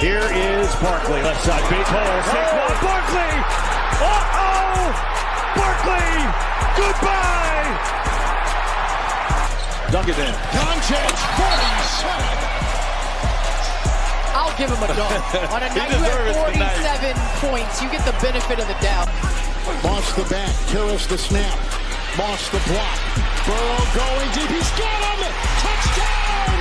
Here is Barkley, left side, big hole. Saquon Barkley! Uh-oh! Barkley! Goodbye! Dunk it in. Doncic, 47! I'll give him a dunk. On a night you have 47 points, you get the benefit of the doubt. Moss the back, Terrace the snap, Moss the block. Burrow going deep, he's got him! Touchdown!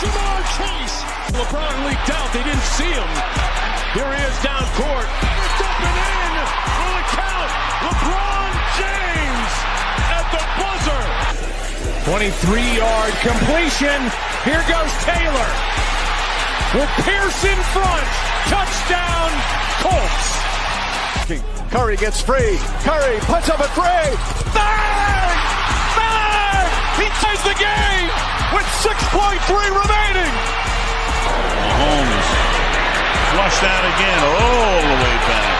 Jamar Chase! LeBron leaked out, they didn't see him. Here he is down court. It's up and in! Will it count? LeBron James at the buzzer! 23-yard completion. Here goes Taylor. With Pierce in front. Touchdown, Colts. Curry gets free. Curry puts up a three. Bang! Bang! He ties the game with 6.3 remaining. Mahomes flushed out again all the way back.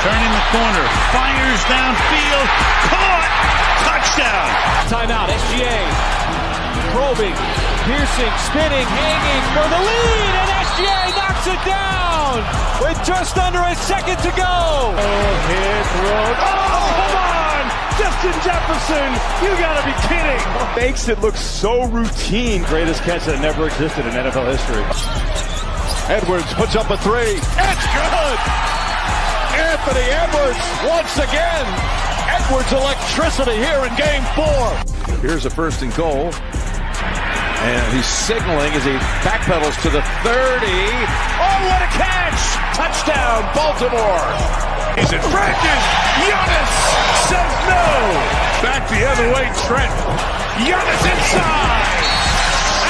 Turning the corner. Fires downfield. Caught. Touchdown. Timeout. SGA. Probing, piercing, spinning, hanging for the lead, and SGA knocks it down with just under a second to go. Hit road. Oh, come on! Justin Jefferson, you gotta be kidding. Makes it look so routine. Greatest catch that never existed in NFL history. Edwards puts up a three. It's good! Anthony Edwards once again. Edwards electricity here in game 4. Here's a first and goal. And he's signaling as he backpedals to the 30. Oh, what a catch! Touchdown, Baltimore! Is it Francis? Giannis says no! Back the other way, Trent. Giannis inside!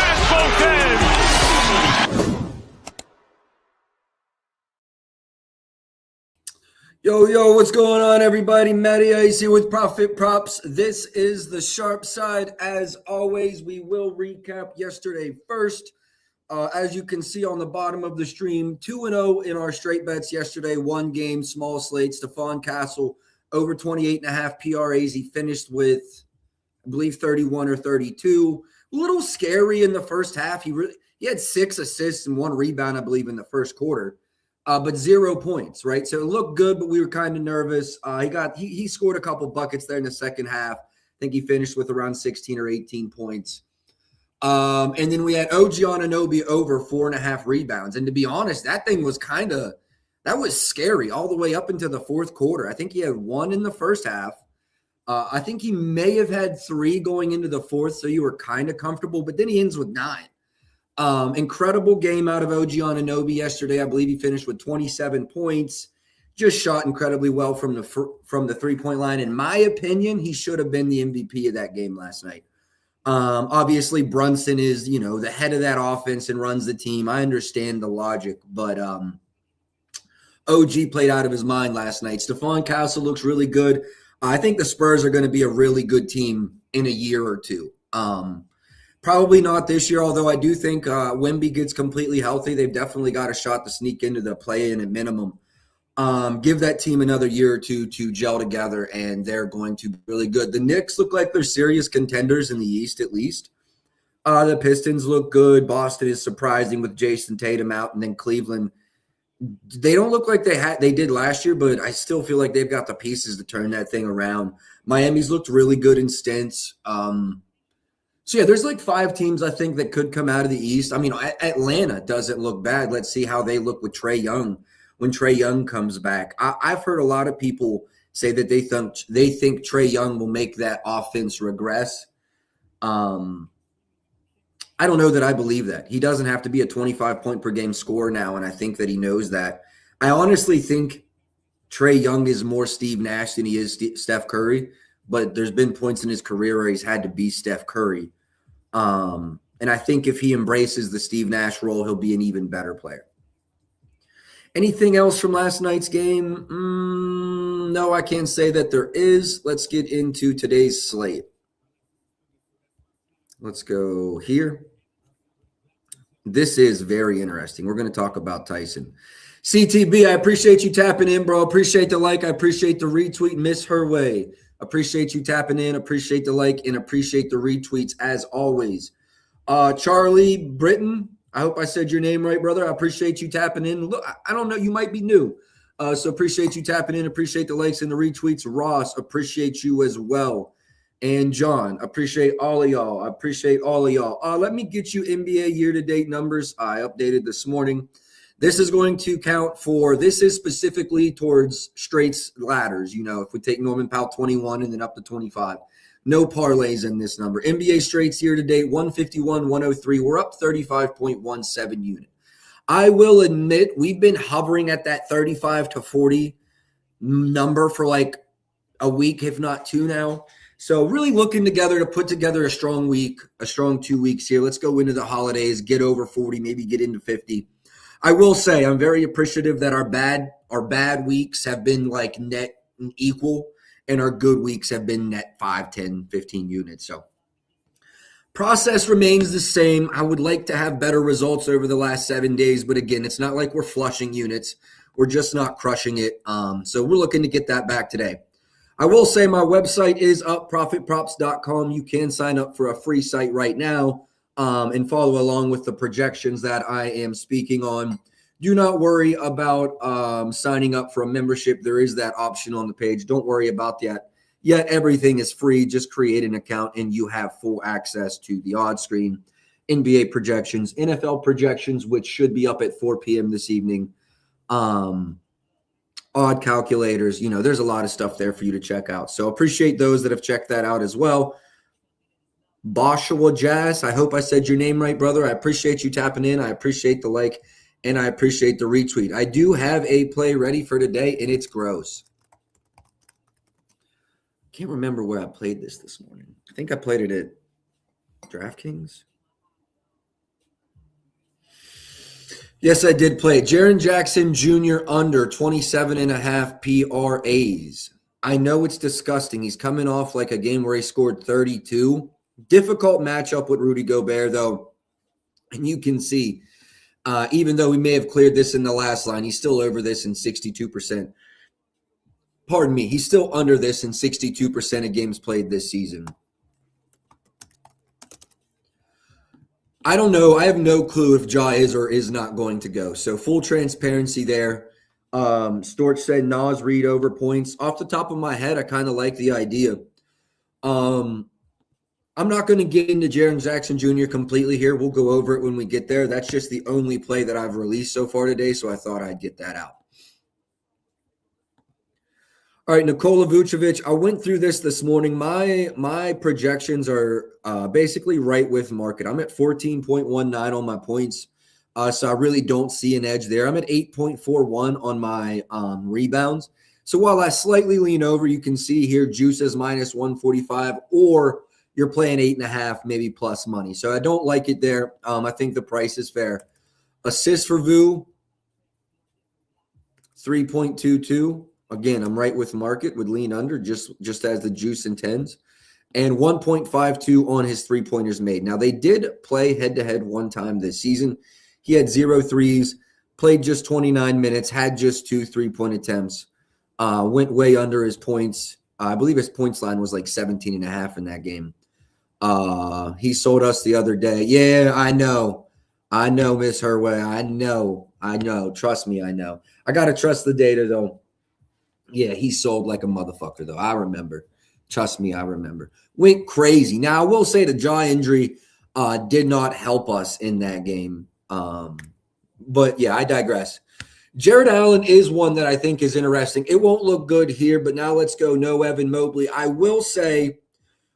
At both ends! Yo, what's going on, everybody? Matty Ice here with Profit Props. This is the sharp side. As always, we will recap yesterday first. As you can see on the bottom of the stream, 2-0 in our straight bets yesterday. One game, small slate. Stephon Castle, over 28.5 PRAs. He finished with, I believe, 31 or 32. A little scary in the first half. He had 6 assists and 1 rebound, I believe, in the first quarter. But 0 points, right? So it looked good, but we were kind of nervous. He scored a couple buckets there in the second half. I think he finished with around 16 or 18 points. And then we had OG Anunoby over 4.5 rebounds. And to be honest, that thing was that was scary all the way up into the fourth quarter. I think he had 1 in the first half. I think he may have had 3 going into the fourth, so you were kind of comfortable. But then he ends with 9. Incredible game out of OG Anunoby yesterday. I believe he finished with 27 points. Just shot incredibly well from the three-point line. In my opinion, he should have been the MVP of that game last night. Obviously, Brunson is, the head of that offense and runs the team. I understand the logic, but OG played out of his mind last night. Stephon Castle looks really good. I think the Spurs are going to be a really good team in a year or two. Probably not this year, although I do think Wemby gets completely healthy. They've definitely got a shot to sneak into the play-in at minimum. Give that team another year or two to gel together, and they're going to be really good. The Knicks look like they're serious contenders in the East, at least. The Pistons look good. Boston is surprising with Jason Tatum out, and then Cleveland. They don't look like they did last year, but I still feel like they've got the pieces to turn that thing around. Miami's looked really good in stints. So, yeah, there's like 5 teams, I think, that could come out of the East. I mean, Atlanta doesn't look bad. Let's see how they look with Trae Young when Trae Young comes back. I've heard a lot of people say that they think Trae Young will make that offense regress. I don't know that I believe that. He doesn't have to be a 25-point-per-game scorer now, and I think that he knows that. I honestly think Trae Young is more Steve Nash than he is Steph Curry. But there's been points in his career where he's had to be Steph Curry. And I think if he embraces the Steve Nash role, he'll be an even better player. Anything else from last night's game? No, I can't say that there is. Let's get into today's slate. Let's go here. This is very interesting. We're going to talk about Tyson. CTB, I appreciate you tapping in, bro. Appreciate the like. I appreciate the retweet. Miss her way. Appreciate you tapping in. Appreciate the like and appreciate the retweets as always. Charlie Britton, I hope I said your name right, brother. I appreciate you tapping in. Look, I don't know. You might be new. So appreciate you tapping in. Appreciate the likes and the retweets. Ross, appreciate you as well. And John, appreciate all of y'all. I appreciate all of y'all. Let me get you NBA year-to-date numbers. I updated this morning. This is going to count for, this is specifically towards straights ladders. You know, if we take Norman Powell 21 and then up to 25. No parlays in this number. NBA straights year-to-date, 151, 103. We're up 35.17 unit. I will admit we've been hovering at that 35 to 40 number for like a week, if not two now. So really looking together to put together a strong week, a strong 2 weeks here. Let's go into the holidays, get over 40, maybe get into 50. I will say I'm very appreciative that our bad weeks have been like net equal and our good weeks have been net 5, 10, 15 units. So process remains the same. I would like to have better results over the last 7 days, but again, it's not like we're flushing units. We're just not crushing it. So we're looking to get that back today. I will say my website is up, profitprops.com. You can sign up for a free site right now and follow along with the projections that I am speaking on. Do not worry about signing up for a membership. There is that option on the page. Don't worry about that. Yet everything is free. Just create an account and you have full access to the odds screen, NBA projections, NFL projections, which should be up at 4 p.m. this evening. Odd calculators, you know, there's a lot of stuff there for you to check out. So appreciate those that have checked that out as well. Boshua Jazz, I hope I said your name right, brother. I appreciate you tapping in. I appreciate the like, and I appreciate the retweet. I do have a play ready for today, and it's gross. Can't remember where I played this morning. I think I played it at DraftKings. Yes, I did play. Jaren Jackson Jr. under 27.5 PRAs. I know it's disgusting. He's coming off like a game where he scored 32. Difficult matchup with Rudy Gobert, though. And you can see, even though we may have cleared this in the last line, he's still over this in 62%. Pardon me. He's still under this in 62% of games played this season. I don't know. I have no clue if Ja is or is not going to go. So full transparency there. Storch said Nas Reed over points. Off the top of my head, I kind of like the idea. I'm not going to get into Jaren Jackson Jr. completely here. We'll go over it when we get there. That's just the only play that I've released so far today, so I thought I'd get that out. All right, Nikola Vucevic. I went through this morning. My projections are basically right with market. I'm at 14.19 on my points, so I really don't see an edge there. I'm at 8.41 on my rebounds. So while I slightly lean over, you can see here juice is minus 145, or you're playing 8.5, maybe plus money. So I don't like it there. I think the price is fair. Assists for Vu, 3.22. Again, I'm right with market, would lean under just as the juice intends. And 1.52 on his three-pointers made. Now, they did play head-to-head one time this season. He had 0 threes, played just 29 minutes, had just 2 3-point attempts, went way under his points. I believe his points line was like 17.5 in that game. He sold us the other day. Yeah, I know, Miss Herway. I know. Trust me, I know. I got to trust the data, though. Yeah, he sold like a motherfucker, though. I remember. Trust me, I remember. Went crazy. Now, I will say the jaw injury did not help us in that game. But, yeah, I digress. Jared Allen is one that I think is interesting. It won't look good here, but now let's go no Evan Mobley. I will say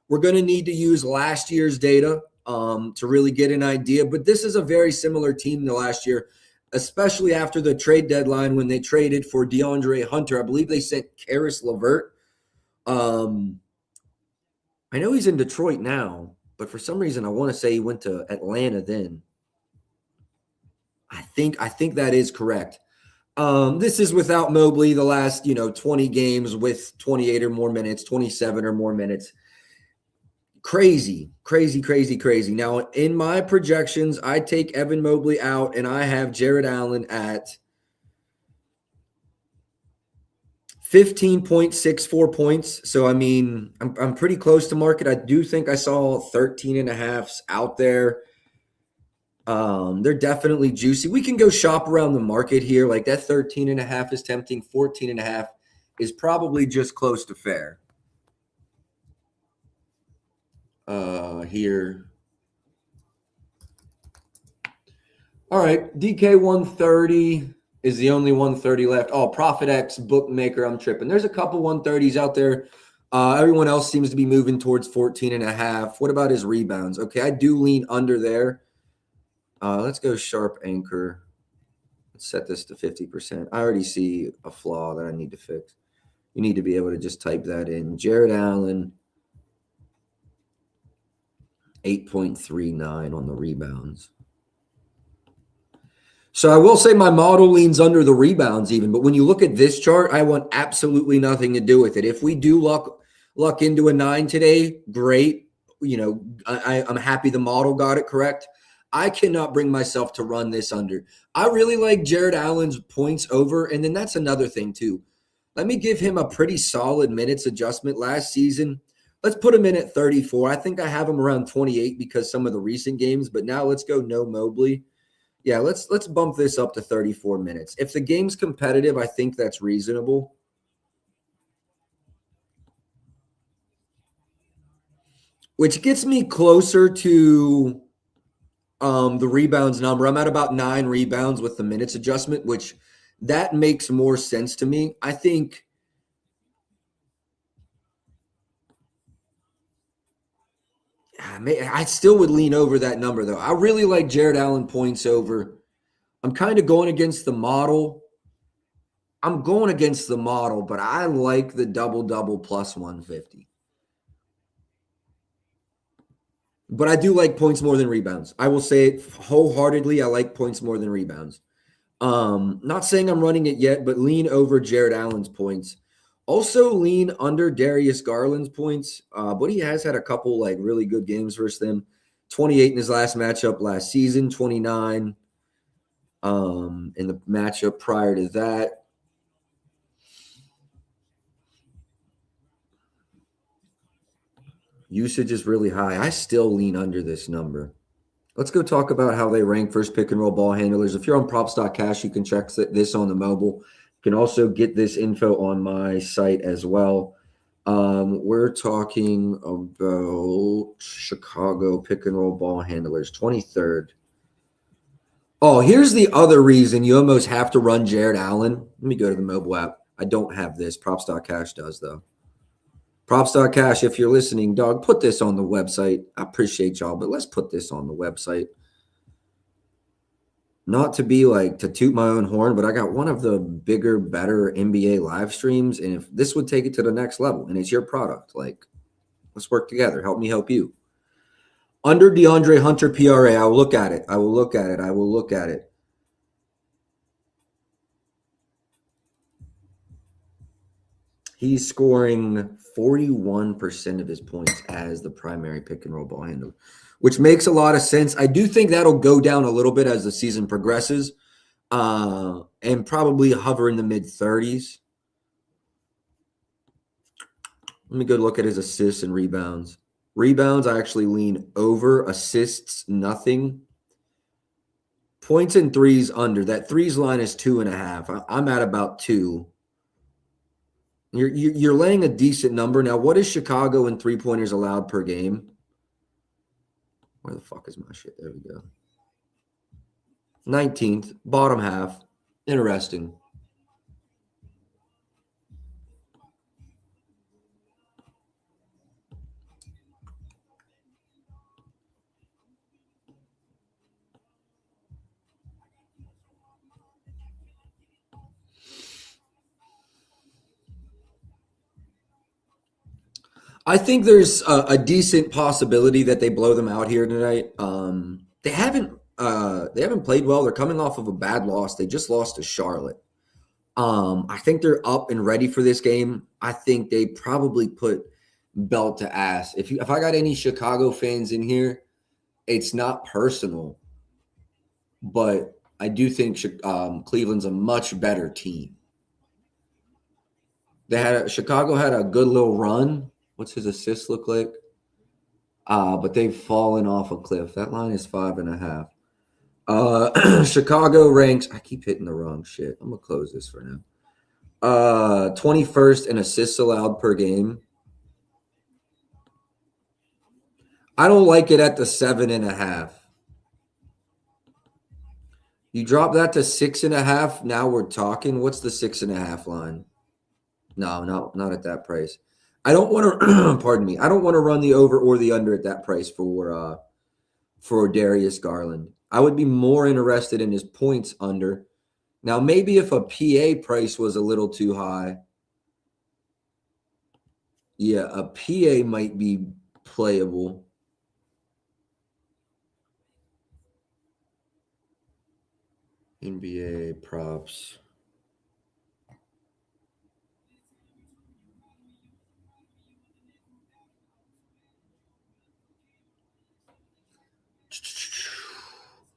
we're going to need to use last year's data to really get an idea. But this is a very similar team to last year, especially after the trade deadline when they traded for DeAndre Hunter. I believe they sent Karis LeVert. I know he's in Detroit now, but for some reason I want to say he went to Atlanta then. I think that is correct. This is without Mobley the last, 20 games with 28 or more minutes, 27 or more minutes. Crazy. Now, in my projections, I take Evan Mobley out, and I have Jared Allen at 15.64 points. So, I mean, I'm pretty close to market. I do think I saw 13.5s out there. They're definitely juicy. We can go shop around the market here. Like that 13.5 is tempting. 14.5 is probably just close to fair. Here. All right, DK 130 is the only 130 left. Oh, Profit X, bookmaker, I'm tripping. There's a couple 130s out there. Everyone else seems to be moving towards 14.5. What about his rebounds? Okay, I do lean under there. Let's go sharp anchor. Let's set this to 50%. I already see a flaw that I need to fix. You need to be able to just type that in. Jared Allen, 8.39 on the rebounds. So I will say my model leans under the rebounds even, but when you look at this chart, I want absolutely nothing to do with it. If we do luck into a 9 today, great. You know, I'm happy the model got it correct. I cannot bring myself to run this under. I really like Jared Allen's points over, and then that's another thing too. Let me give him a pretty solid minutes adjustment last season. Let's put him in at 34. I think I have him around 28 because some of the recent games, but now let's go no Mobley. Yeah, let's bump this up to 34 minutes. If the game's competitive, I think that's reasonable. Which gets me closer to the rebounds number. I'm at about 9 rebounds with the minutes adjustment, which that makes more sense to me. I think I still would lean over that number, though. I really like Jared Allen points over. I'm kind of going against the model. But I like the double-double plus 150. But I do like points more than rebounds. I will say it wholeheartedly. I like points more than rebounds. Not saying I'm running it yet, but lean over Jared Allen's points. Also lean under Darius Garland's points, but he has had a couple like really good games versus them. 28 in his last matchup last season, 29 in the matchup prior to that. Usage is really high. I still lean under this number. Let's go talk about how they rank first pick and roll ball handlers. If you're on props.cash, you can check this on the mobile. You can also get this info on my site as well. We're talking about Chicago pick and roll ball handlers, 23rd. Oh, here's the other reason you almost have to run Jared Allen. Let me go to the mobile app. I don't have this. Props.cash does, though. Props.cash, if you're listening, dog, put this on the website. I appreciate y'all, but let's put this on the website. Not to be like to toot my own horn, but I got one of the bigger, better NBA live streams, and if this would take it to the next level, and it's your product, like, let's work together. Help me help you. Under DeAndre Hunter PRA, I will look at it. He's scoring 41% of his points as the primary pick and roll ball handler, which makes a lot of sense. I do think that'll go down a little bit as the season progresses, and probably hover in the mid-30s. Let me go look at his assists and rebounds. Rebounds, I actually lean over. Assists, nothing. Points and threes under. That threes line is 2.5. I'm at about 2. You're laying a decent number. Now, what is Chicago in three-pointers allowed per game? Where the fuck is my shit? There we go. 19th, bottom half. Interesting. I think there's a decent possibility that they blow them out here tonight. They haven't played well. They're coming off of a bad loss. They just lost to Charlotte. I think they're up and ready for this game. I think they probably put belt to ass. If I got any Chicago fans in here, it's not personal, but I do think Cleveland's a much better team. Chicago had a good little run. What's his assist look like? But they've fallen off a cliff. That line is 5.5. Chicago ranks. I keep hitting the wrong shit. I'm gonna close this for now. 21st in assists allowed per game. I don't like it at the 7.5. You drop that to 6.5. Now we're talking. What's the 6.5 line? No, not at that price. I don't want to. Pardon me. I don't want to run the over or the under at that price for Darius Garland. I would be more interested in his points under. Now, maybe if a PA price was a little too high, yeah, a PA might be playable. NBA props.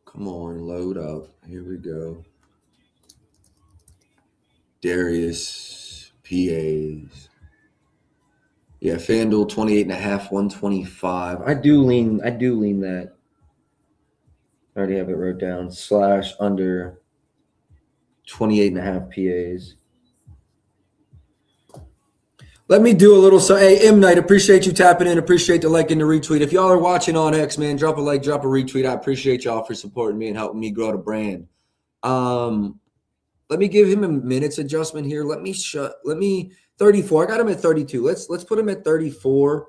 Come on, load up. Here we go. Darius, PAs. Yeah, FanDuel 28.5, 125. I do lean that. I already have it wrote down. / under 28.5 PAs. Let me do a little. So, hey, M Night, appreciate you tapping in. Appreciate the like and the retweet. If y'all are watching on X, man, drop a like, drop a retweet. I appreciate y'all for supporting me and helping me grow the brand. Let me give him a minutes adjustment here. Let me 34. I got him at 32. Let's put him at 34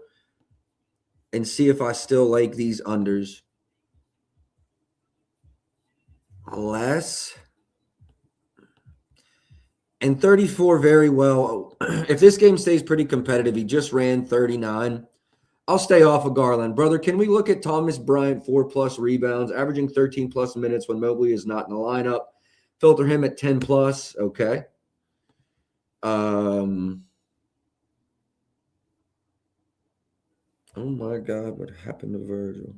and see if I still like these unders. Less. And 34 very well. If this game stays pretty competitive, he just ran 39. I'll stay off of Garland. Brother, can we look at Thomas Bryant, 4+ rebounds, averaging 13+ minutes when Mobley is not in the lineup? Filter him at 10+. Okay. Oh my God, what happened to Virgil?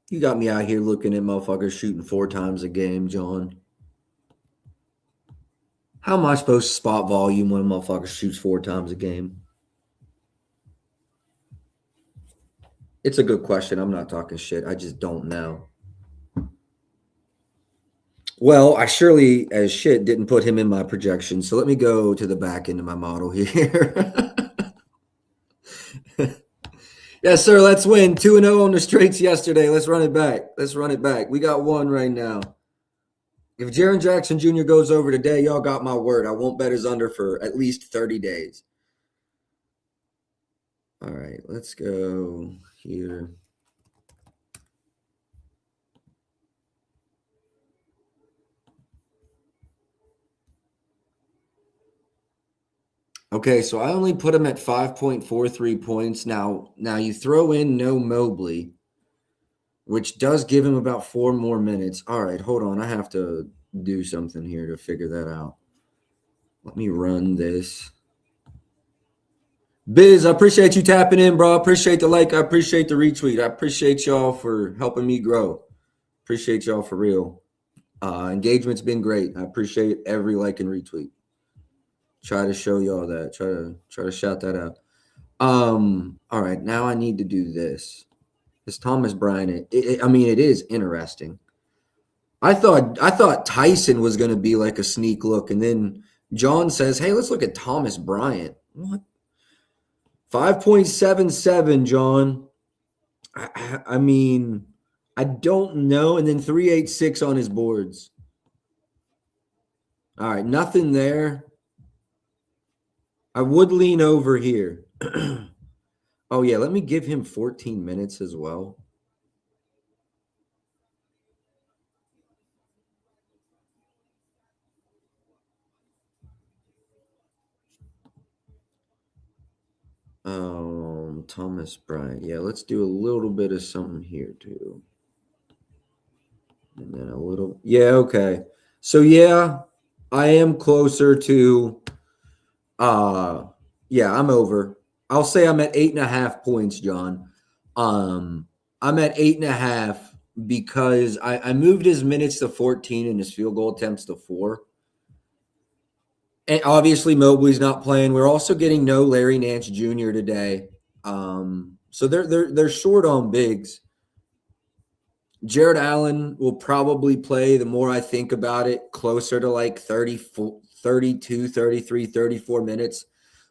You got me out here looking at motherfuckers shooting 4 times a game, John. How am I supposed to spot volume when a motherfucker shoots 4 times a game? It's a good question. I'm not talking shit. I just don't know. Well, I surely as shit didn't put him in my projection. So let me go to the back end of my model here. Yes, sir. Let's win. 2-0 on the straights yesterday. Let's run it back. We got 1 right now. If Jaren Jackson Jr. goes over today, y'all got my word. I won't bet his under for at least 30 days. All right, let's go here. Okay, so I only put him at 5.43 points. Now you throw in no Mobley, which does give him about 4 more minutes. All right, hold on. I have to do something here to figure that out. Let me run this. Biz, I appreciate you tapping in, bro. I appreciate the like. I appreciate the retweet. I appreciate y'all for helping me grow. Appreciate y'all for real. Engagement's been great. I appreciate every like and retweet. Try to show y'all that. Try to shout that out. All right, now I need to do this. This Thomas Bryant. It is interesting. I thought Tyson was going to be like a sneak look, and then John says, "Hey, let's look at Thomas Bryant." What? 5.77, John. I mean, I don't know. And then 386 on his boards. All right, nothing there. I would lean over here. Oh, yeah, let me give him 14 minutes as well. Thomas Bryant. Yeah, let's do a little bit of something here too. And then a little. Yeah, okay. So yeah, I am closer to yeah, I'm over. I'll say I'm at 8.5 points, John. I'm at 8.5 because I moved his minutes to 14 and his field goal attempts to 4. And obviously Mobley's not playing. We're also getting no Larry Nance Jr. today. So they're short on bigs. Jared Allen will probably play, the more I think about it, closer to like 34, 32, 33, 34 minutes,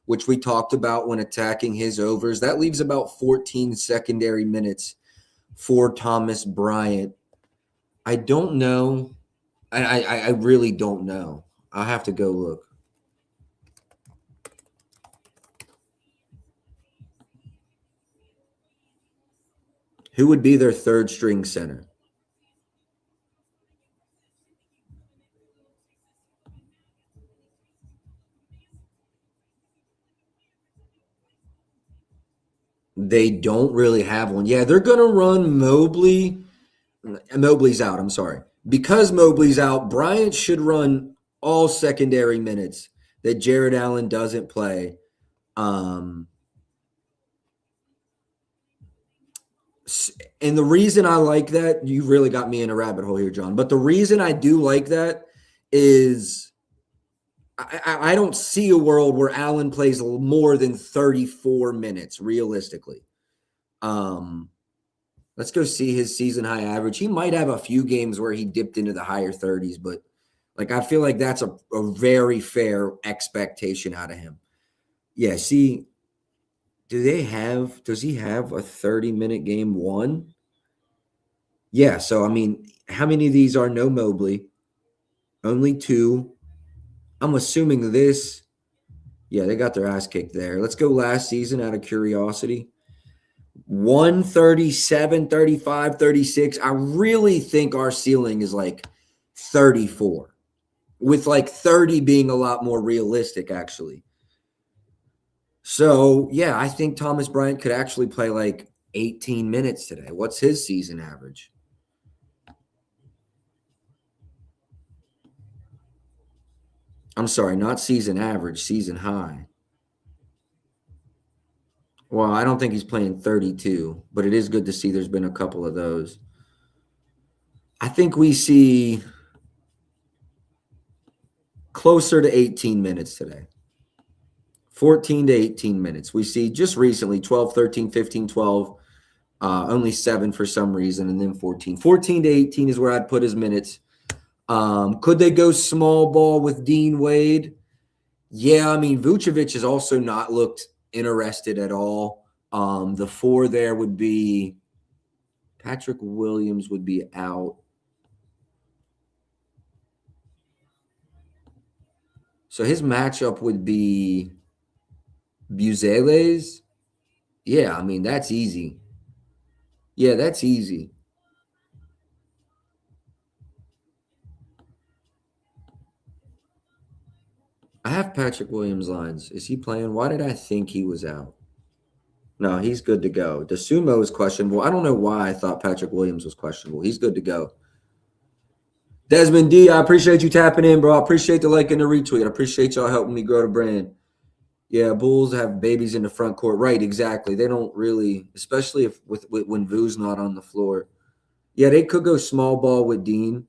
which we talked about when attacking his overs. That leaves about 14 secondary minutes for Thomas Bryant. I don't know. I really don't know. I'll have to go look. Who would be their third string center? They don't really have one. Yeah, they're going to run Mobley. Mobley's out. I'm sorry. Because Mobley's out, Bryant should run all secondary minutes that Jared Allen doesn't play. And the reason I like that, you really got me in a rabbit hole here, John. But the reason I do like that is I don't see a world where Allen plays more than 34 minutes realistically. Let's go see his season high average. He might have a few games where he dipped into the higher 30s, but like I feel like that's a very fair expectation out of him. Yeah, see, does he have a 30-minute game one? Yeah, so I mean, how many of these are no Mobley? Only 2. I'm assuming this. Yeah, they got their ass kicked there. Let's go last season out of curiosity. 137, 35, 36. I really think our ceiling is like 34, with like 30 being a lot more realistic, actually. So, yeah, I think Thomas Bryant could actually play like 18 minutes today. What's his season average? I'm sorry, not season average, season high. Well, I don't think he's playing 32, but it is good to see there's been a couple of those. I think we see closer to 18 minutes today. 14 to 18 minutes. We see just recently 12, 13, 15, 12, only 7 for some reason, and then 14. 14 to 18 is where I'd put his minutes. Could they go small ball with Dean Wade? Yeah, I mean, Vucevic has also not looked interested at all. The 4 there would be Patrick Williams would be out. So his matchup would be Buzeles. Yeah, I mean, that's easy. Yeah, that's easy. I have Patrick Williams lines. Is he playing? Why did I think he was out? No, he's good to go. DeSumo is questionable. I don't know why I thought Patrick Williams was questionable. He's good to go. Desmond D, I appreciate you tapping in, bro. I appreciate the like and the retweet. I appreciate y'all helping me grow the brand. Yeah, Bulls have babies in the front court. Right, exactly. They don't really, especially if when Vu's not on the floor. Yeah, they could go small ball with Dean.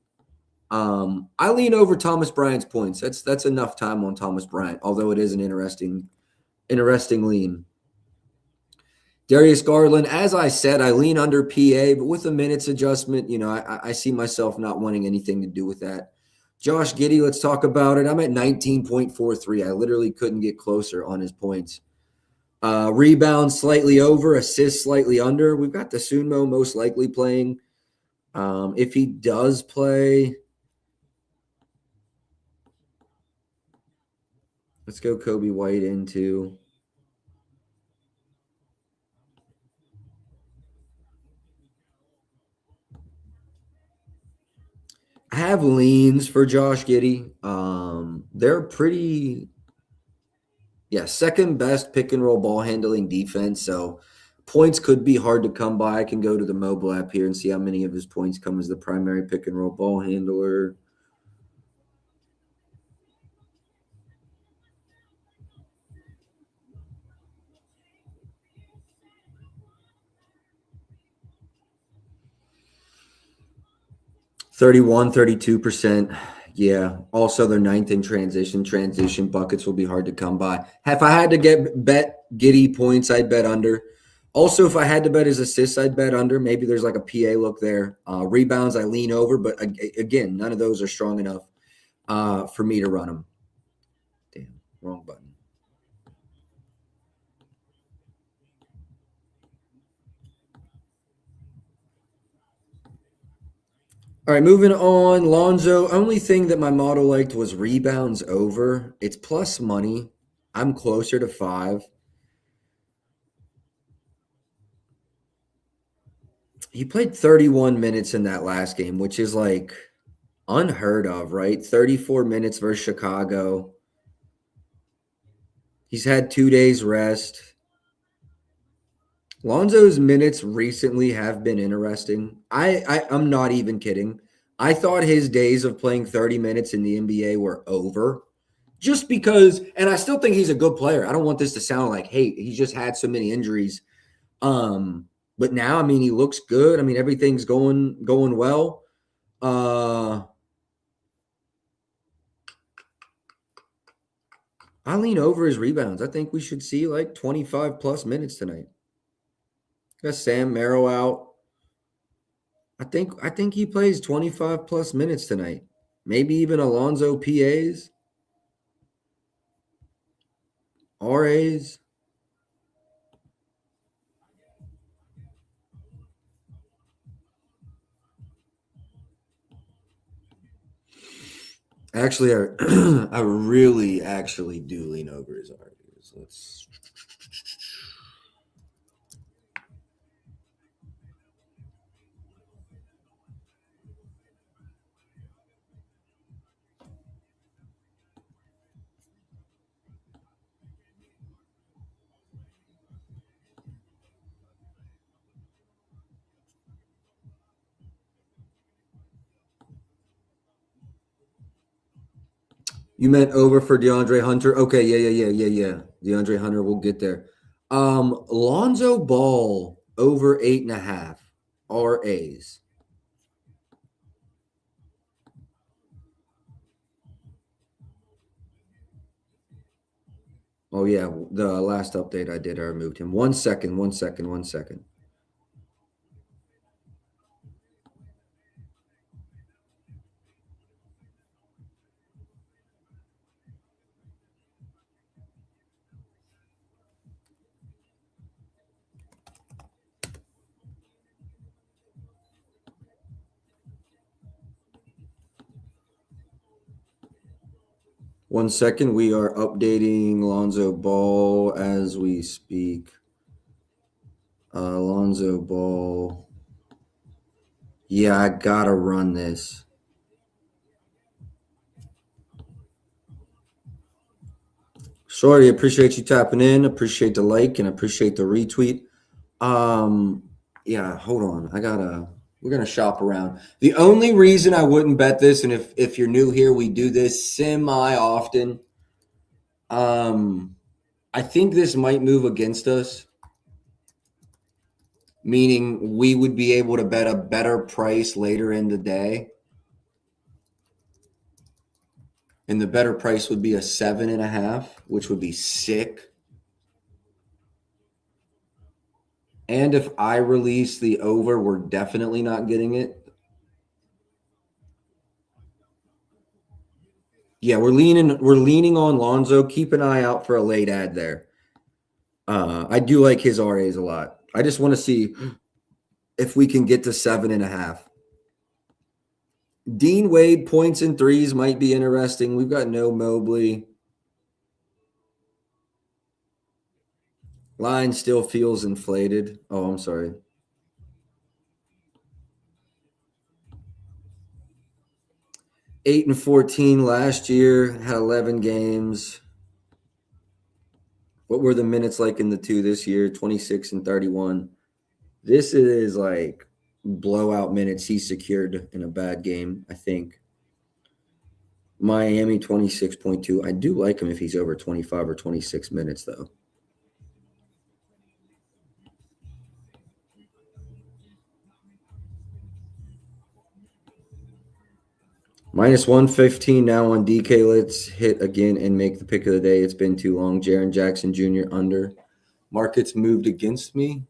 I lean over Thomas Bryant's points. That's enough time on Thomas Bryant, although it is an interesting lean. Darius Garland, as I said, I lean under PA, but with a minutes adjustment, I see myself not wanting anything to do with that. Josh Giddey, let's talk about it. I'm at 19.43. I literally couldn't get closer on his points. Rebounds slightly over, assists slightly under. We've got DeSumo most likely playing. If he does play, let's go Kobe White into. I have leans for Josh Giddey. They're pretty. Yeah, second best pick and roll ball handling defense. So points could be hard to come by. I can go to the mobile app here and see how many of his points come as the primary pick and roll ball handler. (31, 32%). Yeah. Also, they're ninth in transition. Transition buckets will be hard to come by. If I had to bet Giddy points, I'd bet under. Also, if I had to bet his assists, I'd bet under. Maybe there's like a PA look there. Rebounds, I lean over. But again, none of those are strong enough for me to run them. Damn, wrong button. All right, moving on. Lonzo, only thing that my model liked was rebounds over. It's plus money. I'm closer to 5. He played 31 minutes in that last game, which is like unheard of, right? 34 minutes versus Chicago. He's had 2 days rest. Lonzo's minutes recently have been interesting. I'm not even kidding. I thought his days of playing 30 minutes in the NBA were over just because, and I still think he's a good player. I don't want this to sound like, hey, he's just had so many injuries. But now, I mean, he looks good. I mean, everything's going well. I lean over his rebounds. I think we should see like 25 plus minutes tonight. Got Sam Merrill out. I think he plays 25 plus minutes tonight. Maybe even Alonzo PAs, RAs. Actually, I really actually do lean over his RAs. Let's. You meant over for DeAndre Hunter? Okay, yeah. DeAndre Hunter, we'll get there. Lonzo Ball over 8.5 RAs. Oh yeah, the last update I did, I removed him. 1 second. 1 second. We are updating Lonzo Ball as we speak. Lonzo Ball. Yeah, I gotta run this. Shorty, appreciate you tapping in. Appreciate the like and appreciate the retweet. Yeah, hold on. We're gonna shop around. The only reason I wouldn't bet this, and if you're new here, we do this semi-often. I think this might move against us, meaning we would be able to bet a better price later in the day. And the better price would be a 7.5, which would be sick. And if I release the over, we're definitely not getting it. Yeah, we're leaning on Lonzo. Keep an eye out for a late ad there. I do like his RAs a lot. I just want to see if we can get to 7.5. Dean Wade points and threes might be interesting. We've got no Mobley. Line still feels inflated. Oh, I'm sorry. (8 and 14 last year, had 11 games. What were the minutes like in the two this year? 26 and 31. This is like blowout minutes he secured in a bad game, I think. Miami 26.2. I do like him if he's over 25 or 26 minutes, though. Minus 115 now on DK. Let's hit again and make the pick of the day. It's been too long. Jaren Jackson Jr. under. Markets moved against me.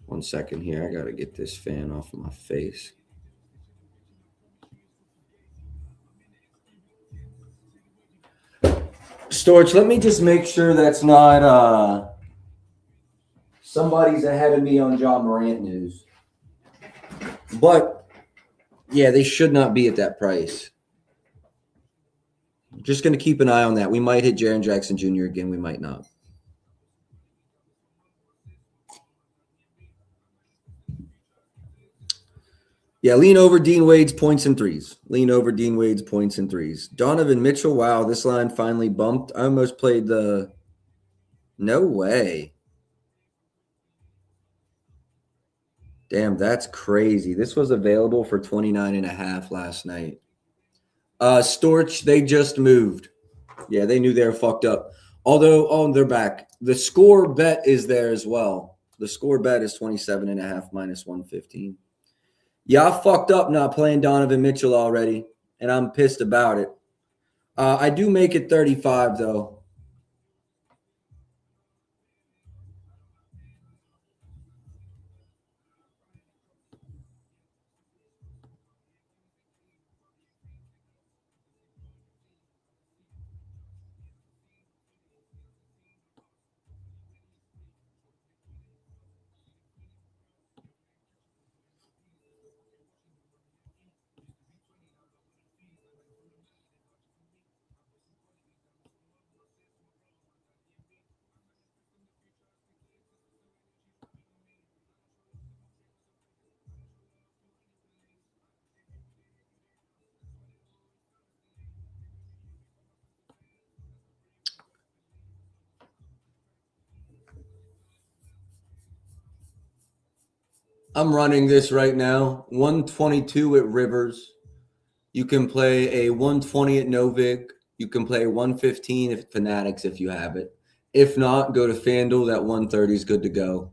1 second here. I got to get this fan off of my face. Storch, let me just make sure that's not somebody's ahead of me on John Morant news. But, yeah, they should not be at that price. Just going to keep an eye on that. We might hit Jaren Jackson Jr. again. We might not. Yeah, lean over Dean Wade's points and threes. Lean over Dean Wade's points and threes. Donovan Mitchell, wow, this line finally bumped. I almost played the – no way. Damn, that's crazy. This was available for 29.5 last night. Storch, they just moved. Yeah, they knew they were fucked up. Although, they're back. The score bet is there as well. The score bet is 27.5 minus 115. Yeah, I fucked up not playing Donovan Mitchell already, and I'm pissed about it. I do make it 35, though. I'm running this right now. 122 at Rivers. You can play a 120 at Novig. You can play 115 at Fanatics if you have it. If not, go to FanDuel. That 130 is good to go.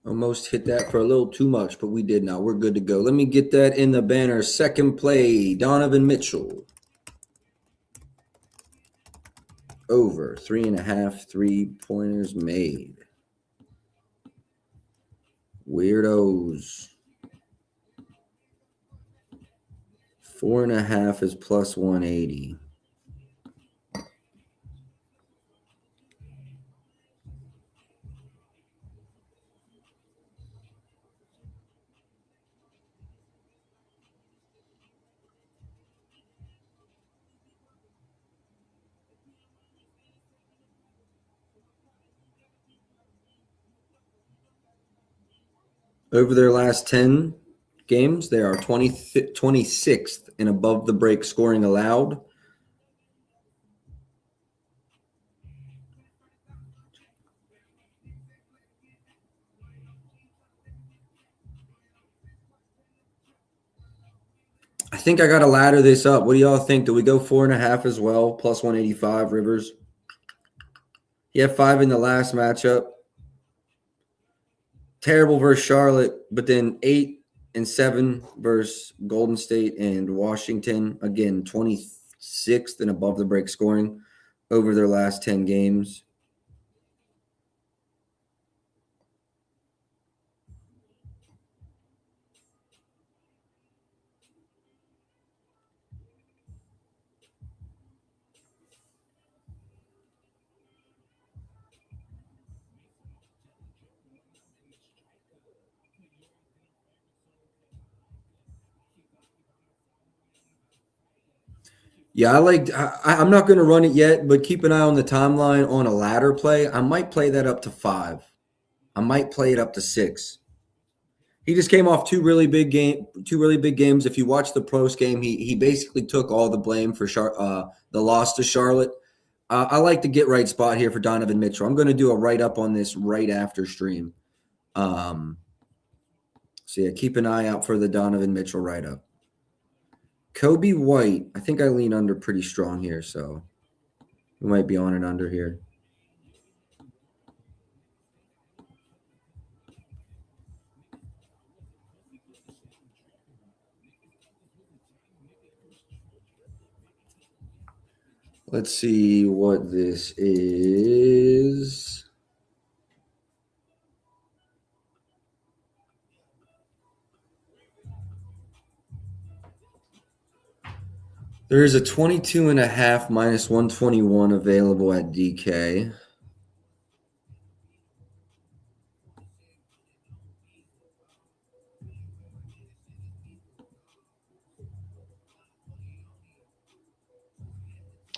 Almost hit that for a little too much, but we did not. We're good to go. Let me get that in the banner. Second play, Donovan Mitchell. Over 3.5 3-pointers made. Weirdos. 4.5 is plus 180. Over their last 10 games, they are 26th in above the break scoring allowed. I think I got to ladder this up. What do y'all think? Do we go 4.5 as well, plus 185, Rivers? He had 5 in the last matchup. Terrible versus Charlotte, but then 8 and 7 versus Golden State and Washington. Again, 26th and above the break scoring over their last 10 games. Yeah, I'm not going to run it yet, but keep an eye on the timeline on a ladder play. I might play that up to 5. I might play it up to 6. He just came off two really big games. If you watch the post game, he basically took all the blame for the loss to Charlotte. I like the get right spot here for Donovan Mitchell. I'm going to do a write up on this right after stream. So yeah, keep an eye out for the Donovan Mitchell write up. Kobe White, I think I lean under pretty strong here, so we might be on and under here. Let's see what this is. There's a 22.5 minus 121 available at DK.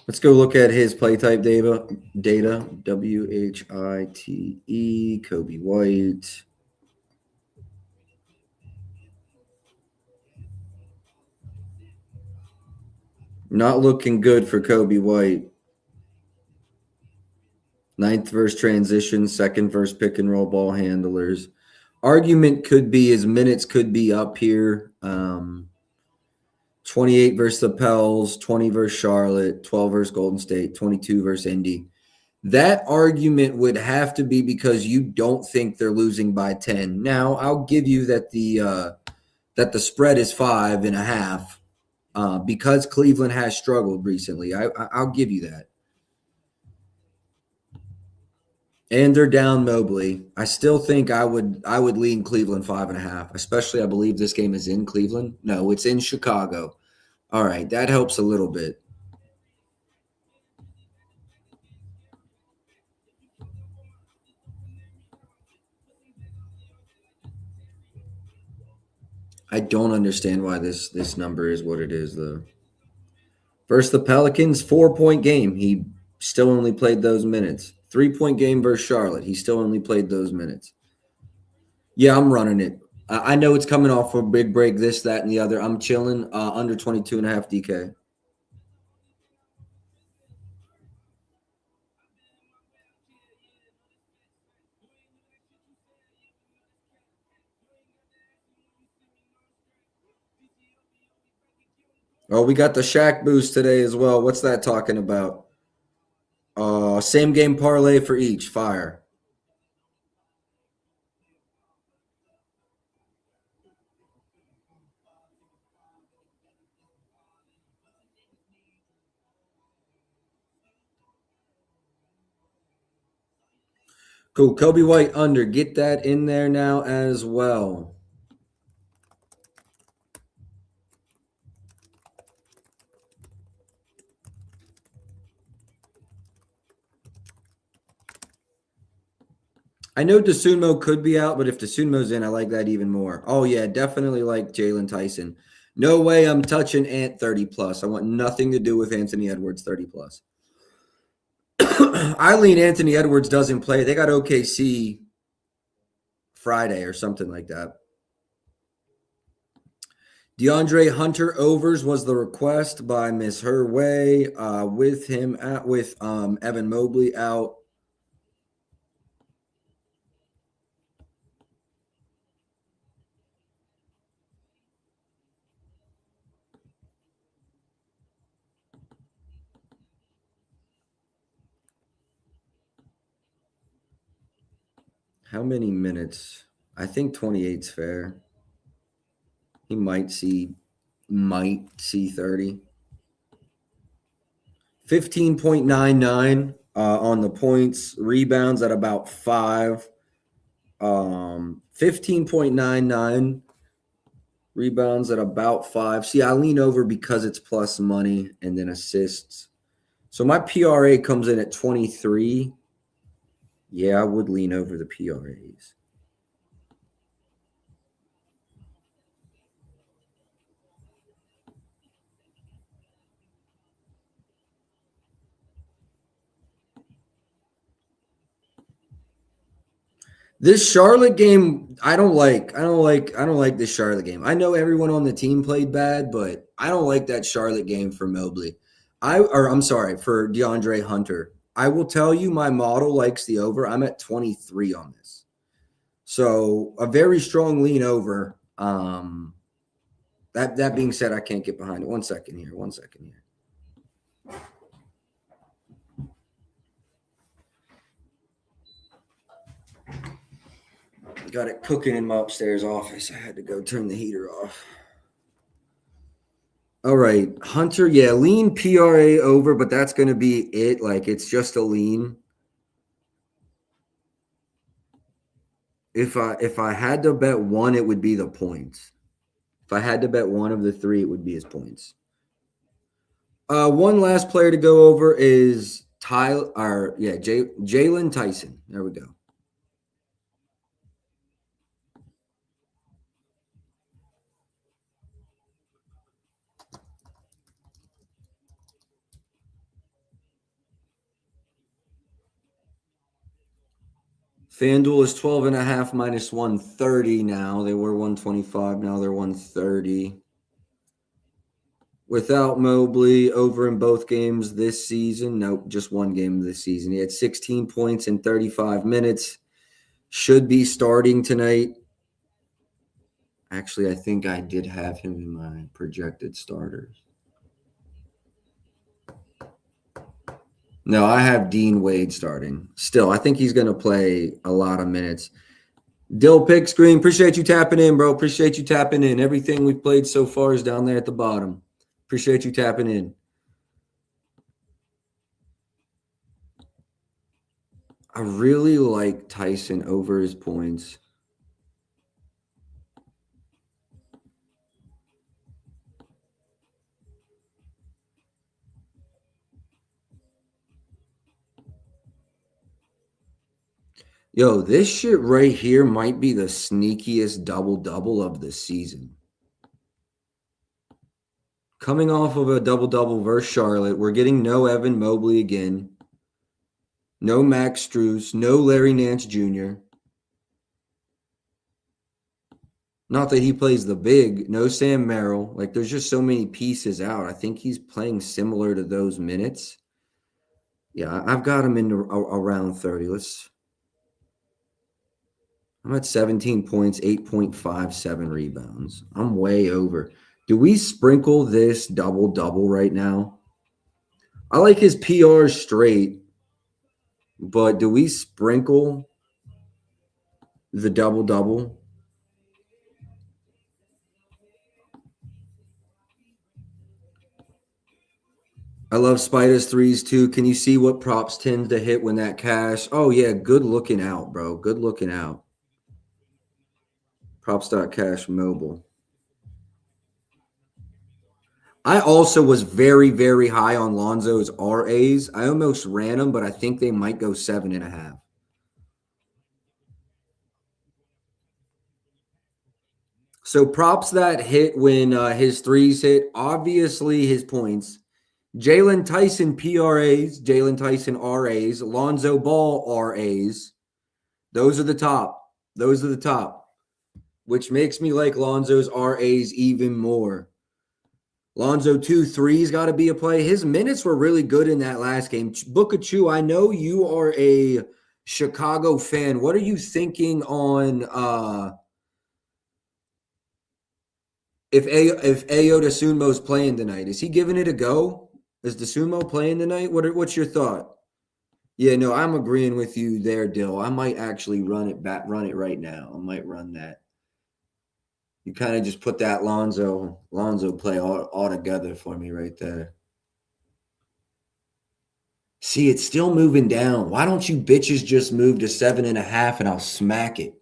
Let's go look at his play type data. WHITE, Kobe White. Not looking good for Kobe White. 9th verse transition, 2nd verse pick and roll ball handlers. Argument could be his minutes could be up here. 28 versus the Pels, 20 versus Charlotte, 12 versus Golden State, 22 versus Indy. That argument would have to be because you don't think they're losing by 10. Now, I'll give you that the spread is 5.5 because Cleveland has struggled recently. I'll give you that. And they're down Mobley. I still think I would lean Cleveland 5.5, especially I believe this game is in Cleveland. No, it's in Chicago. All right, that helps a little bit. I don't understand why this number is what it is, though. Versus the Pelicans, 4-point game. He still only played those minutes. 3-point game versus Charlotte. He still only played those minutes. Yeah, I'm running it. I know it's coming off for a big break, this, that, and the other. I'm chilling under 22.5 DK. Oh, we got the Shaq boost today as well. What's that talking about? Same game parlay for each. Fire. Cool. Kobe White under. Get that in there now as well. I know DeSunmo could be out, but if DeSunmo's in, I like that even more. Oh, yeah, definitely like Jalen Tyson. No way I'm touching Ant 30+. I want nothing to do with Anthony Edwards 30+. I lean Anthony Edwards doesn't play. They got OKC Friday or something like that. DeAndre Hunter overs was the request by Miss Herway. With Evan Mobley out. How many minutes? I think 28's fair. He might see 30. 15.99 on the points. Rebounds at about 5. 15.99 rebounds at about 5. See, I lean over because it's plus money and then assists. So my PRA comes in at 23. Yeah, I would lean over the PRAs. This Charlotte game, I don't like this Charlotte game. I know everyone on the team played bad, but I don't like that Charlotte game for Mobley. I'm sorry, for DeAndre Hunter. I will tell you my model likes the over. I'm at 23 on this. So a very strong lean over. That being said, I can't get behind it. One second here. Got it cooking in my upstairs office. I had to go turn the heater off. All right, Hunter, yeah, lean PRA over, but that's going to be it. Like, it's just a lean. If I had to bet one, it would be the points. If I had to bet one of the three, it would be his points. One last player to go over is Jalen Tyson. There we go. FanDuel is 12.5 minus 130 now. They were 125. Now they're 130. Without Mobley, over in both games this season. Nope, just one game this season. He had 16 points in 35 minutes. Should be starting tonight. Actually, I think I did have him in my projected starters. No, I have Dean Wade starting. Still, I think he's going to play a lot of minutes. Dill Pick Screen, appreciate you tapping in, bro. Appreciate you tapping in. Everything we've played so far is down there at the bottom. Appreciate you tapping in. I really like Tyson over his points. Yo, this shit right here might be the sneakiest double-double of the season. Coming off of a double-double versus Charlotte, we're getting no Evan Mobley again. No Max Strus, no Larry Nance Jr. Not that he plays the big, no Sam Merrill. Like, there's just so many pieces out. I think he's playing similar to those minutes. Yeah, I've got him in around 30. I'm at 17 points, 8.57 rebounds. I'm way over. Do we sprinkle this double-double right now? I like his PR straight, but do we sprinkle the double-double? I love Spider's threes too. Can you see what props tend to hit when that cash? Oh, yeah, good looking out, bro. Good looking out. Props.cash mobile. I also was very, very high on Lonzo's RAs. I almost ran them, but I think they might go 7.5. So props that hit when his threes hit, obviously his points. Jalen Tyson PRAs, Jalen Tyson RAs, Lonzo Ball RAs. Those are the top. Those are the top, which makes me like Lonzo's RAs even more. Lonzo 2-3's got to be a play. His minutes were really good in that last game. Booker Chu, I know you are a Chicago fan. What are you thinking on if Ayo DeSumo's playing tonight? Is he giving it a go? Is DeSumo playing tonight? What's your thought? Yeah, no, I'm agreeing with you there, Dill. I might actually run it right now. I might run that. You kind of just put that Lonzo play all together for me right there. See, it's still moving down. Why don't you bitches just move to 7.5 and I'll smack it?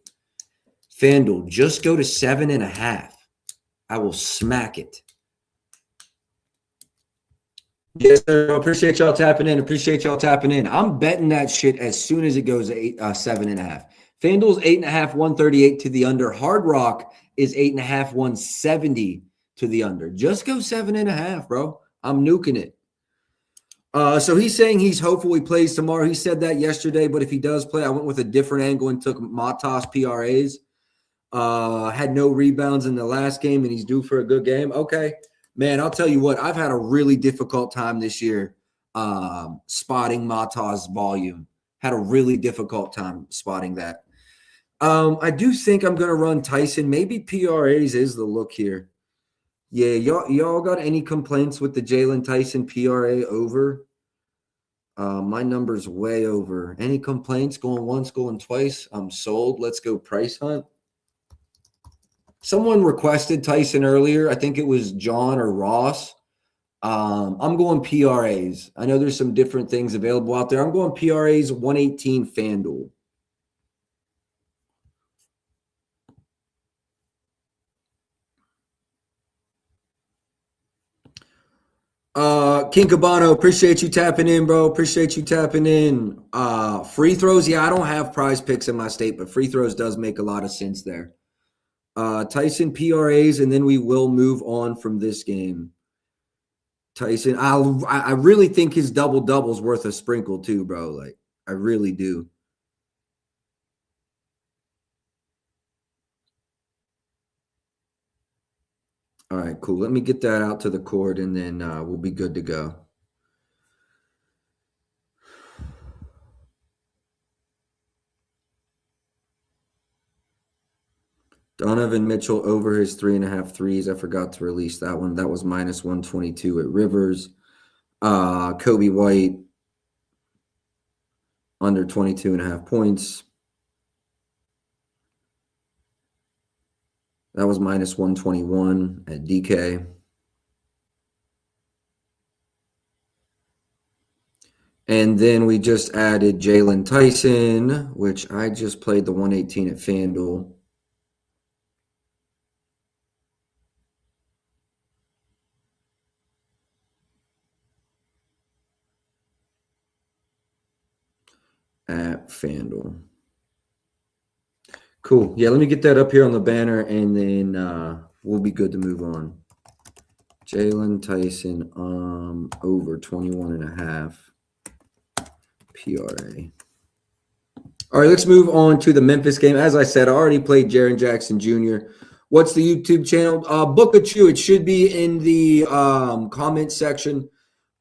FanDuel, just go to 7.5. I will smack it. Yes, sir. Appreciate y'all tapping in. I'm betting that shit as soon as it goes to 7.5. FanDuel's 8.5, 138 to the under. Hard Rock is 8.5, 170 to the under. Just go 7.5, bro. I'm nuking it. So he's saying he's hopeful he plays tomorrow. He said that yesterday, but if he does play, I went with a different angle and took Matas PRAs. Had no rebounds in the last game, and he's due for a good game. Okay, man, I'll tell you what, I've had a really difficult time this year spotting Matas volume. Had a really difficult time spotting that. I do think I'm going to run Tyson. Maybe PRAs is the look here. Yeah, y'all got any complaints with the Jalen Tyson PRA over? My number's way over. Any complaints? Going once, going twice. I'm sold. Let's go price hunt. Someone requested Tyson earlier. I think it was John or Ross. I'm going PRAs. I know there's some different things available out there. I'm going PRAs 118 FanDuel. King Cabano, appreciate you tapping in, bro. Appreciate you tapping in. Free throws, yeah, I don't have prize picks in my state, but free throws does make a lot of sense there. Tyson PRAs, and then we will move on from this game. Tyson, I really think his double-double's worth a sprinkle too, bro. Like, I really do. All right, cool. Let me get that out to the court, and then we'll be good to go. Donovan Mitchell over his 3.5 threes. I forgot to release that one. That was minus 122 at Rivers. Kobe White under 22.5 points. That was minus 121 at DK. And then we just added Jalen Tyson, which I just played the 118 at FanDuel. At FanDuel. Cool. Yeah, let me get that up here on the banner, and then we'll be good to move on. Jalen Tyson over 21.5 PRA. All right, let's move on to the Memphis game. As I said, I already played Jaren Jackson Jr. What's the YouTube channel? Book of Chew. It should be in the comment section.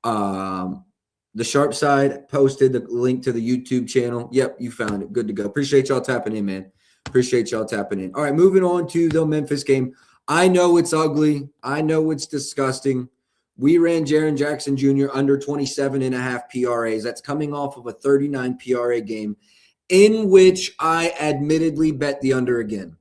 The Sharp Side posted the link to the YouTube channel. Yep, you found it. Good to go. Appreciate y'all tapping in, man. Appreciate y'all tapping in. All right, moving on to the Memphis game. I know it's ugly. I know it's disgusting. We ran Jaren Jackson Jr. under 27.5 PRAs. That's coming off of a 39 PRA game in which I admittedly bet the under again.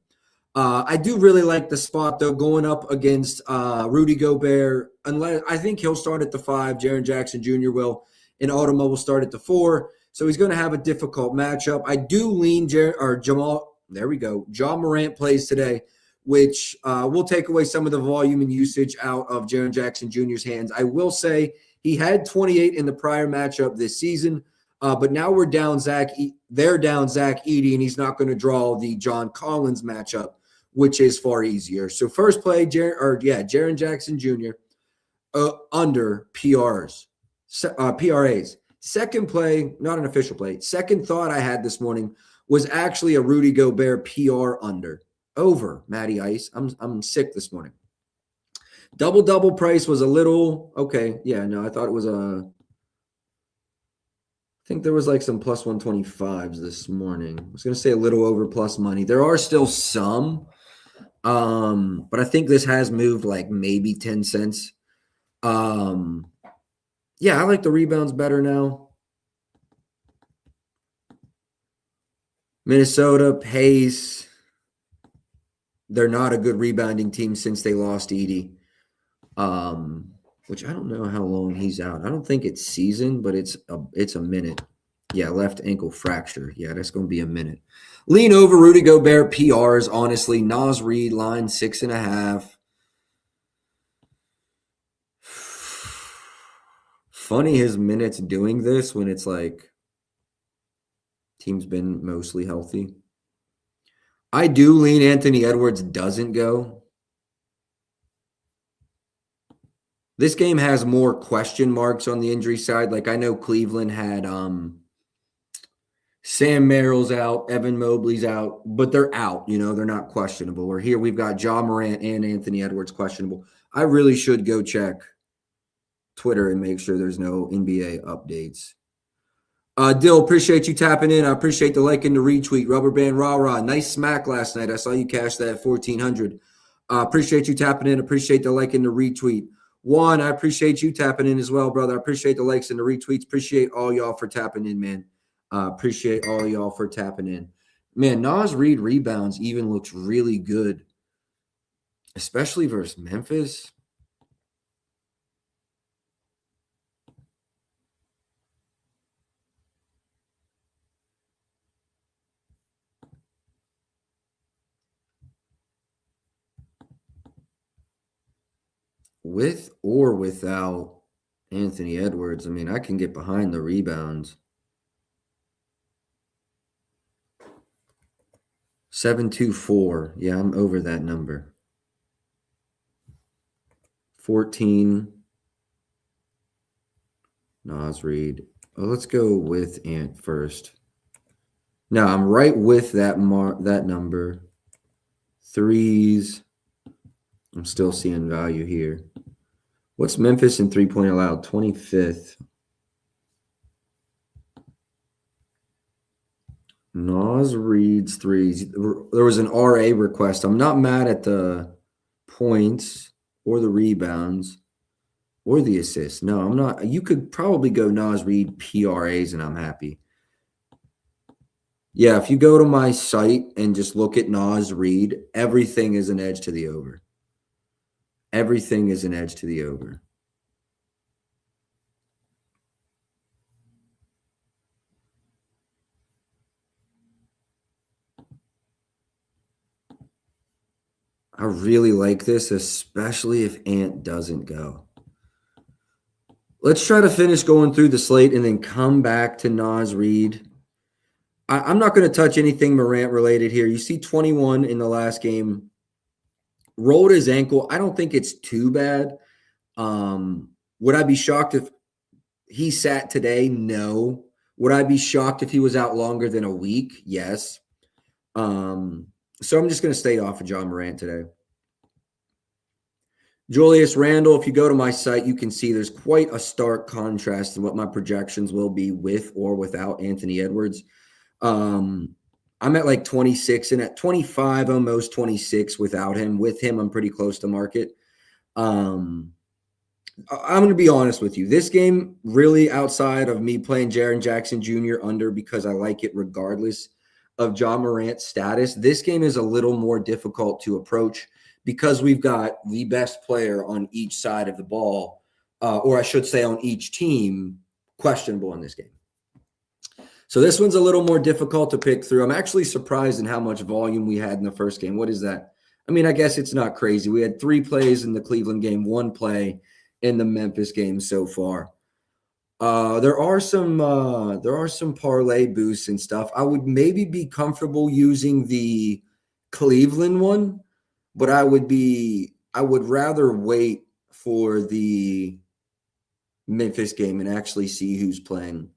I do really like the spot, though, going up against Rudy Gobert. Unless I think he'll start at the 5. Jaren Jackson Jr. will. And Automo will start at the 4. So he's going to have a difficult matchup. I do lean Jamal. There we go. Ja Morant plays today, which will take away some of the volume and usage out of Jaren Jackson Jr.'s hands. I will say he had 28 in the prior matchup this season, but now we're down they're down Zach Edey, and he's not going to draw the John Collins matchup, which is far easier. So first play, Jaren Jackson Jr. Under PRAs. Second play, not an official play. Second thought I had this morning was actually a Rudy Gobert PR under. Over, Matty Ice. I'm sick this morning. Double price was a little okay. Yeah, no, I thought it was I think there was like some plus 125s this morning. I was gonna say a little over plus money. There are still some, but I think this has moved like maybe 10 cents. Yeah, I like the rebounds better now. Minnesota, pace. They're not a good rebounding team since they lost Edey, which I don't know how long he's out. I don't think it's season, but it's a minute. Yeah, left ankle fracture. Yeah, that's going to be a minute. Lean over Rudy Gobert PRs, honestly. Nas Reed, line 6.5. Funny his minutes doing this when it's like team's been mostly healthy. I do lean Anthony Edwards doesn't go. This game has more question marks on the injury side. Like I know Cleveland had Sam Merrill's out, Evan Mobley's out, but they're out. They're not questionable. Where here we've got Ja Morant and Anthony Edwards questionable. I really should go check Twitter and make sure there's no NBA updates. Dill, appreciate you tapping in. I appreciate the like and the retweet. Rubber band rah-rah. Nice smack last night. I saw you cash that 1,400. Appreciate you tapping in. Appreciate the like and the retweet. Juan, I appreciate you tapping in as well, brother. I appreciate the likes and the retweets. Appreciate all y'all for tapping in, man. Appreciate all y'all for tapping in. Man, Naz Reid rebounds even looks really good, especially versus Memphis. With or without Anthony Edwards, I mean, I can get behind the rebounds. 724. Yeah, I'm over that number. 14. Naz Reid. Oh, let's go with Ant first. No, I'm right with that number. Threes. I'm still seeing value here. What's Memphis in three-point allowed? 25th. Naz Reid's threes. There was an RA request. I'm not mad at the points or the rebounds or the assists. No, I'm not. You could probably go Naz Reid PRAs and I'm happy. Yeah, if you go to my site and just look at Naz Reid, everything is an edge to the over. Everything is an edge to the over. I really like this, especially if Ant doesn't go. Let's try to finish going through the slate and then come back to Naz Reid. I'm not going to touch anything Morant related here. You see 21 in the last game. Rolled his ankle. I don't think it's too bad. Would I be shocked if he sat today? No. Would I be shocked if he was out longer than a week? Yes. So I'm just going to stay off of John Morant today. Julius Randle, if you go to my site, you can see there's quite a stark contrast in what my projections will be with or without Anthony Edwards. I'm at like 26 and at 25, almost 26 without him. With him, I'm pretty close to market. I'm going to be honest with you. This game, really outside of me playing Jaren Jackson Jr. under because I like it regardless of John Morant's status, this game is a little more difficult to approach because we've got the best player on each side of the ball, or I should say on each team, questionable in this game. So this one's a little more difficult to pick through. I'm actually surprised in how much volume we had in the first game. What is that? I mean, I guess it's not crazy. We had 3 plays in the Cleveland game, 1 play in the Memphis game so far. There are some parlay boosts and stuff. I would maybe be comfortable using the Cleveland one, but I would rather wait for the Memphis game and actually see who's playing.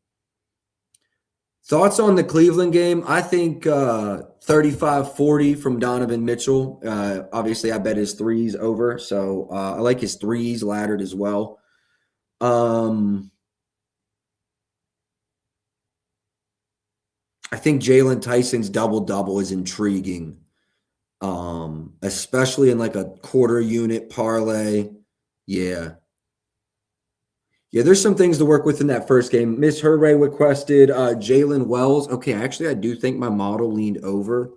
Thoughts on the Cleveland game? I think 35-40 from Donovan Mitchell. Obviously, I bet his threes over, so I like his threes laddered as well. I think Jalen Tyson's double-double is intriguing, especially in like a quarter unit parlay. Yeah, there's some things to work with in that first game. Miss Herray requested Jalen Wells. Okay, actually, I do think my model leaned over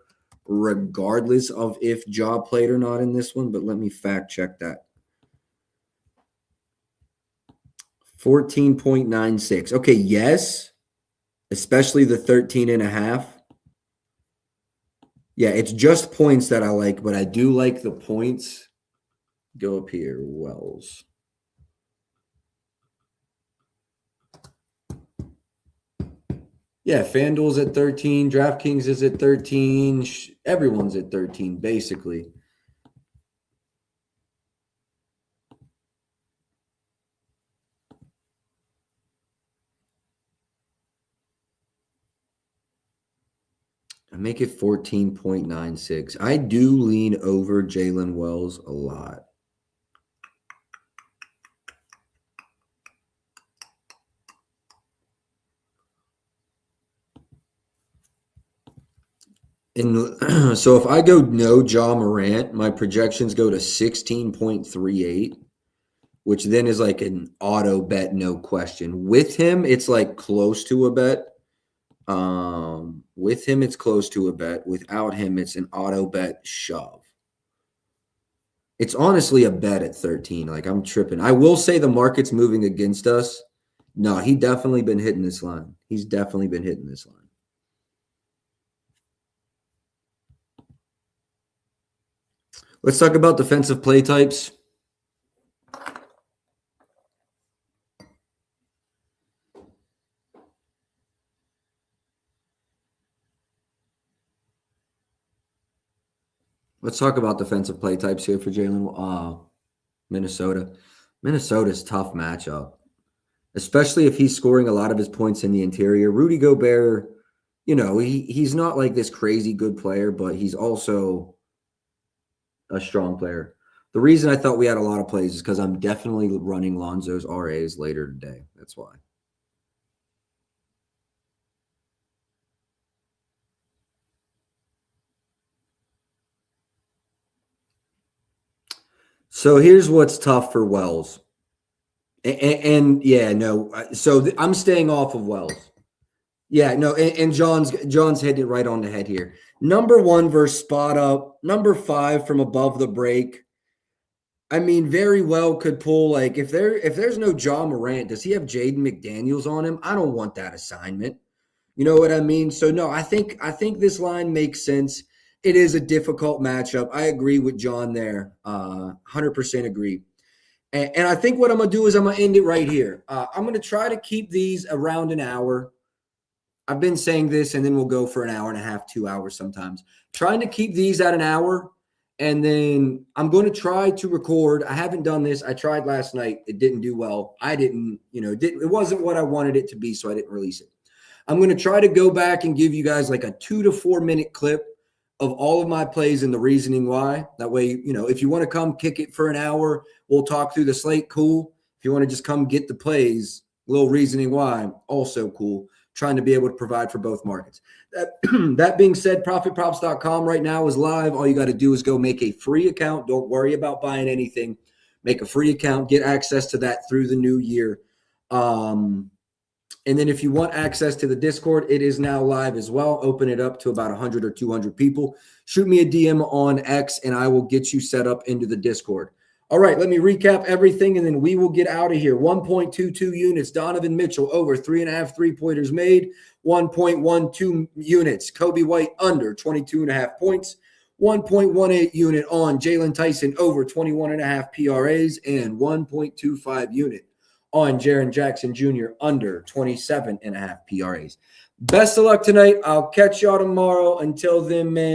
regardless of if Ja played or not in this one, but let me fact check that. 14.96. Okay, yes, especially the 13.5. Yeah, it's just points that I like, but I do like the points. Go up here, Wells. Yeah, FanDuel's at 13. DraftKings is at 13. Everyone's at 13, basically. I make it 14.96. I do lean over Jalen Wells a lot. And so if I go no Ja Morant, my projections go to 16.38, which then is like an auto bet, no question. With him, it's like close to a bet. With him, it's close to a bet. Without him, it's an auto bet shove. It's honestly a bet at 13. Like, I'm tripping. I will say the market's moving against us. No, he definitely been hitting this line. He's definitely been hitting this line. Let's talk about defensive play types. Let's talk about defensive play types here for Jalen. Minnesota. Minnesota's tough matchup, especially if he's scoring a lot of his points in the interior. Rudy Gobert, he's not like this crazy good player, but he's also a strong player. The reason I thought we had a lot of plays is because I'm definitely running Lonzo's RAs later today. That's why. So here's what's tough for Wells. And yeah, no. So I'm staying off of Wells. Yeah, no. And John's hitting it right on the head here. Number 1 versus spot up. Number 5 from above the break. I mean, very well could pull, like, if there's no Ja Morant, does he have Jaden McDaniels on him? I don't want that assignment. You know what I mean? So no, I think this line makes sense. It is a difficult matchup. I agree with John there. 100% agree. And I think what I'm going to do is I'm going to end it right here. I'm going to try to keep these around an hour. I've been saying this, and then we'll go for an hour and a half, 2 hours sometimes. Trying to keep these at an hour, and then I'm going to try to record. I haven't done this. I tried last night. It didn't do well. It wasn't what I wanted it to be, so I didn't release it. I'm going to try to go back and give you guys like a 2 to 4 minute clip of all of my plays and the reasoning why. That way, if you want to come kick it for an hour, we'll talk through the slate, cool. If you want to just come get the plays, a little reasoning why, also cool. Trying to be able to provide for both markets. That being said, ProfitProps.com right now is live. All you got to do is go make a free account. Don't worry about buying anything. Make a free account. Get access to that through the new year. And then if you want access to the Discord, it is now live as well. Open it up to about 100 or 200 people. Shoot me a DM on X, and I will get you set up into the Discord. All right, let me recap everything, and then we will get out of here. 1.22 units, Donovan Mitchell, over 3.5 three-pointers made. 1.12 units, Kobe White, under 22.5 points. 1.18 unit on Jalen Tyson, over 21.5 PRAs. And 1.25 unit on Jaren Jackson Jr., under 27.5 PRAs. Best of luck tonight. I'll catch y'all tomorrow. Until then, man.